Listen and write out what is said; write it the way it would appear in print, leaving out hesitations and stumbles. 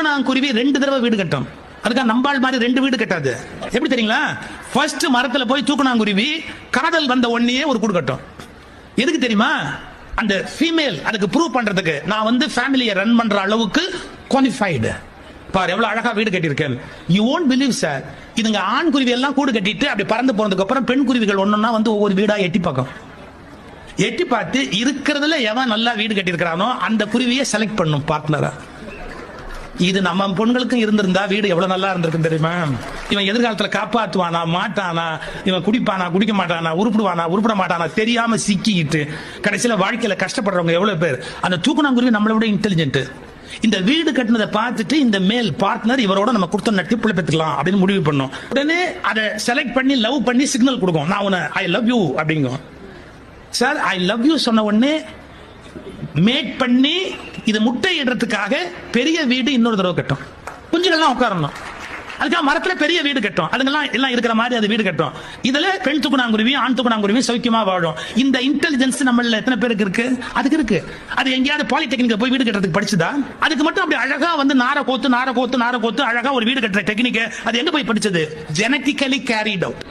தூக்கணாங்குருவி 2 தடவை வீடு கட்டும். அதுக்காக நம்பாள் மாதிரி 2 வீடு கட்டாது. எப்படி தெரியுங்களா? ஃபர்ஸ்ட் மரத்துல போய் தூக்கணாங்குருவி காதல் வந்த உடனே ஒரு கூடு கட்டும். எதுக்கு தெரியுமா? அந்த ஃபீமேல் அதுக்கு ப்ரூவ் பண்றதுக்கு நான் வந்து ஃபேமிலியை ரன் பண்ற அளவுக்கு குவாலிஃபைடு. பார் எவ்வளவு அழகா வீடு கட்டியிருக்கேன். யூ ஓன்ட் பிலீவ் சார், இதுங்க ஆண் குருவி எல்லாம் கூடு கட்டிட்டு அப்படி பறந்து போனதுக்கு அப்புறம் பெண் குருவிகள் ஒன்னொன்னா வந்து ஒவ்வொரு வீடா எட்டி பார்க்கும். எட்டி பார்த்து இருக்கிறதுல எவன் நல்லா வீடு கட்டியிருக்கிறானோ அந்த குருவியை செலக்ட் பண்ணும் பார்ட்னரா. இது நம்ம பொண்களுக்கும் இருந்திருந்தா வீடு எவ்வளவு நல்லா இருந்திருக்கும் தெரியுமா? இவன் எதிர்காலத்துல காப்பாத்துவானா மாட்டானா, இவன் குடிப்பானா குடிக்க மாட்டானா, உருப்பிடுவானா உருப்பிட மாட்டானா தெரியாம சிக்கிட்டு கடைசியில வாழ்க்கையில கஷ்டப்படுறவங்க எவ்வளவு பேர். அந்த தூக்கணாங்குருவி நம்மளை விட இன்டெலிஜென்ட். இந்த வீடு கட்டினதை பார்த்துட்டு இந்த மேல் பார்ட்னர் இவரோட நம்ம கொடுத்த நட்டி பிள்ளை பெற்றுக்கலாம் அப்படின்னு முடிவு பண்ணும். உடனே அதை செலக்ட் பண்ணி லவ் பண்ணி சிக்னல் கொடுக்கும். நான் உன்னை ஐ லவ் யூ அப்படிங்கும். சார் ஐ லவ் யூ சொன்ன உடனே மேட் பண்ணி இது முட்டை இடுறதுக்காக பெரிய வீடு இன்னொரு தடவை கட்டும். குஞ்சுகள்லாம் உட்காரணும். அதுக்காக மரத்துல பெரிய வீடு கட்டும். அதுங்கெல்லாம் எல்லாம் இருக்கிற மாதிரி அது வீடு கட்டும். இதுல பெண் தூக்கணாங்குருவி ஆண் தூக்கணாங்குருவி சௌக்கியமா வாழும். இந்த இன்டெலிஜென்ஸ் நம்மள எத்தனை பேருக்கு இருக்கு? அதுக்கு இருக்கு. அது எங்கேயாவது பாலிடெக்னிக்ல போய் வீடு கட்டுறதுக்கு படிச்சுதா? அதுக்கு மட்டும் அப்படி அழகா வந்து நார கோத்து அழகா ஒரு வீடு கட்டுற டெக்னிக் அது எங்க போய் படிச்சது? Genetically carried out.